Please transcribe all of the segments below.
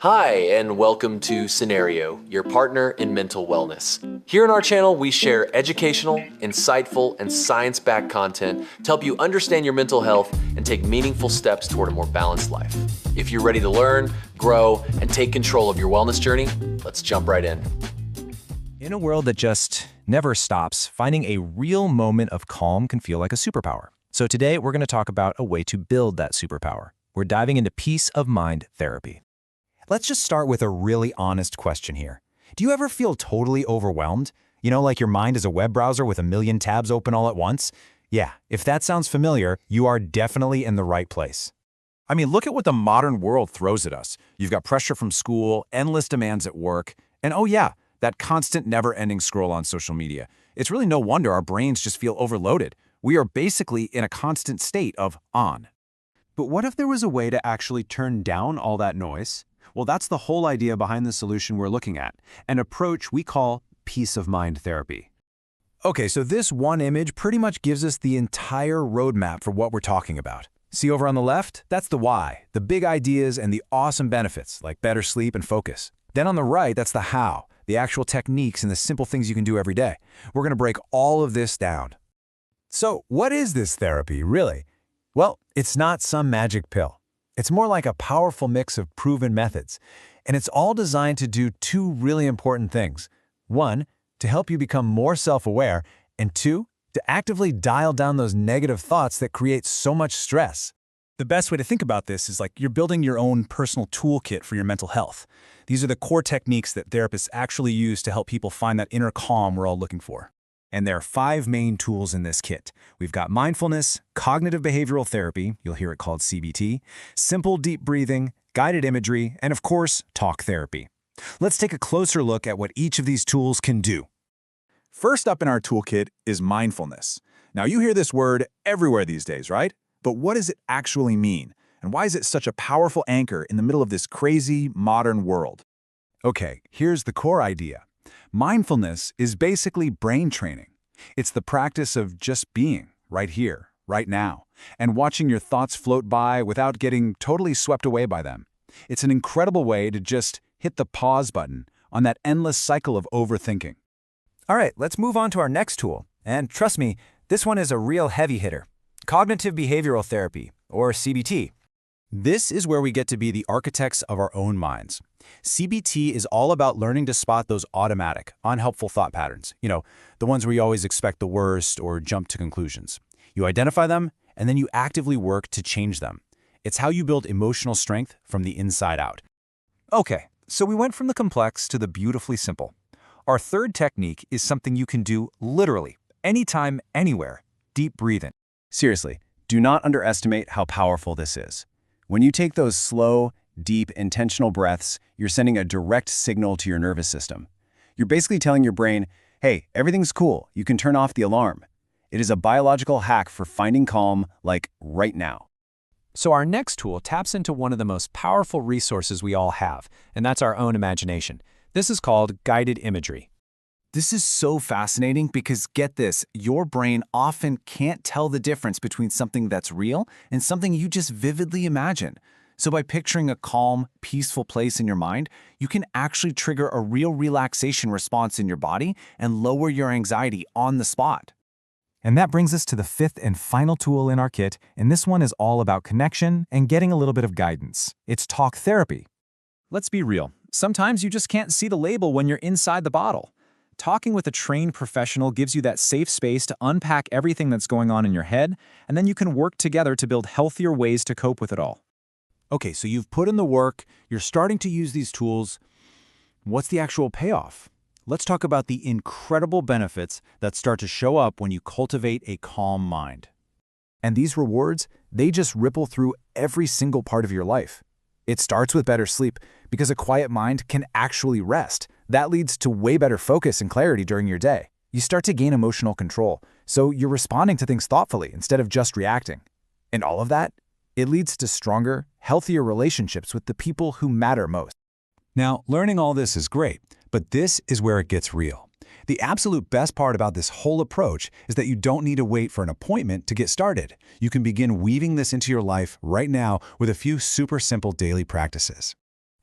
Hi, and welcome to Cenario, your partner in mental wellness. Here on our channel, we share educational, insightful, and science-backed content to help you understand your mental health and take meaningful steps toward a more balanced life. If you're ready to learn, grow, and take control of your wellness journey, let's jump right in. In a world that just never stops, finding a real moment of calm can feel like a superpower. So today, we're going to talk about a way to build that superpower. We're diving into peace of mind therapy. Let's just start with a really honest question here. Do you ever feel totally overwhelmed? You know, like your mind is a web browser with a million tabs open all at once? Yeah, if that sounds familiar, you are definitely in the right place. I mean, look at what the modern world throws at us. You've got pressure from school, endless demands at work, and oh yeah, that constant never-ending scroll on social media. It's really no wonder our brains just feel overloaded. We are basically in a constant state of on. But what if there was a way to actually turn down all that noise? Well, that's the whole idea behind the solution we're looking at, an approach we call peace of mind therapy. Okay, so this one image pretty much gives us the entire roadmap for what we're talking about. See over on the left? That's the why, the big ideas and the awesome benefits, like better sleep and focus. Then on the right, that's the how, the actual techniques and the simple things you can do every day. We're going to break all of this down. So, what is this therapy, really? Well, it's not some magic pill. It's more like a powerful mix of proven methods, and it's all designed to do two really important things. One, to help you become more self-aware, and two, to actively dial down those negative thoughts that create so much stress. The best way to think about this is like you're building your own personal toolkit for your mental health. These are the core techniques that therapists actually use to help people find that inner calm we're all looking for. And there are 5 main tools in this kit. We've got mindfulness, cognitive behavioral therapy, you'll hear it called CBT, simple deep breathing, guided imagery, and of course, talk therapy. Let's take a closer look at what each of these tools can do. First up in our toolkit is mindfulness. Now, you hear this word everywhere these days, right? But what does it actually mean? And why is it such a powerful anchor in the middle of this crazy modern world? Okay, here's the core idea. Mindfulness is basically brain training. It's the practice of just being right here, right now, and watching your thoughts float by without getting totally swept away by them. It's an incredible way to just hit the pause button on that endless cycle of overthinking. All right, let's move on to our next tool. And trust me, this one is a real heavy hitter. Cognitive behavioral therapy, or CBT. This is where we get to be the architects of our own minds. CBT is all about learning to spot those automatic, unhelpful thought patterns. You know, the ones where you always expect the worst or jump to conclusions. You identify them, and then you actively work to change them. It's how you build emotional strength from the inside out. Okay, so we went from the complex to the beautifully simple. Our third technique is something you can do literally, anytime, anywhere. Deep breathing. Seriously, do not underestimate how powerful this is. When you take those slow, deep, intentional breaths, you're sending a direct signal to your nervous system. You're basically telling your brain, hey, everything's cool, you can turn off the alarm. It is a biological hack for finding calm, like right now. So our next tool taps into one of the most powerful resources we all have, and that's our own imagination. This is called guided imagery. This is so fascinating because, get this, your brain often can't tell the difference between something that's real and something you just vividly imagine. So by picturing a calm, peaceful place in your mind, you can actually trigger a real relaxation response in your body and lower your anxiety on the spot. And that brings us to the 5th and final tool in our kit, and this one is all about connection and getting a little bit of guidance. It's talk therapy. Let's be real. Sometimes you just can't see the label when you're inside the bottle. Talking with a trained professional gives you that safe space to unpack everything that's going on in your head, and then you can work together to build healthier ways to cope with it all. Okay, so you've put in the work, you're starting to use these tools. What's the actual payoff? Let's talk about the incredible benefits that start to show up when you cultivate a calm mind. And these rewards, they just ripple through every single part of your life. It starts with better sleep, because a quiet mind can actually rest. That leads to way better focus and clarity during your day. You start to gain emotional control, so you're responding to things thoughtfully instead of just reacting. And all of that, it leads to stronger, healthier relationships with the people who matter most. Now, learning all this is great, but this is where it gets real. The absolute best part about this whole approach is that you don't need to wait for an appointment to get started. You can begin weaving this into your life right now with a few super simple daily practices.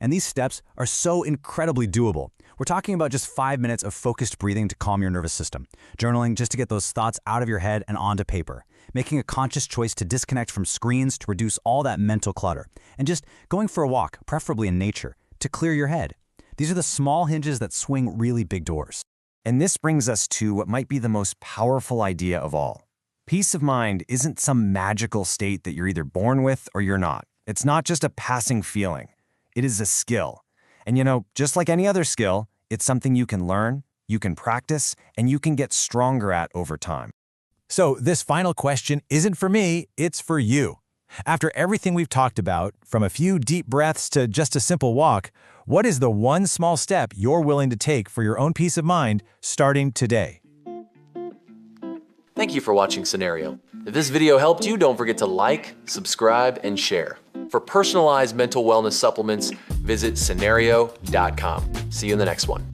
And these steps are so incredibly doable. We're talking about just 5 minutes of focused breathing to calm your nervous system, journaling just to get those thoughts out of your head and onto paper, making a conscious choice to disconnect from screens to reduce all that mental clutter, and just going for a walk, preferably in nature, to clear your head. These are the small hinges that swing really big doors. And this brings us to what might be the most powerful idea of all. Peace of mind isn't some magical state that you're either born with or you're not. It's not just a passing feeling. It is a skill. And just like any other skill, it's something you can learn, you can practice, and you can get stronger at over time. So this final question isn't for me, it's for you. After everything we've talked about, from a few deep breaths to just a simple walk, what is the one small step you're willing to take for your own peace of mind starting today? Thank you for watching Cenario. If this video helped you, don't forget to like, subscribe, and share. For personalized mental wellness supplements, visit Cenario.com. See you in the next one.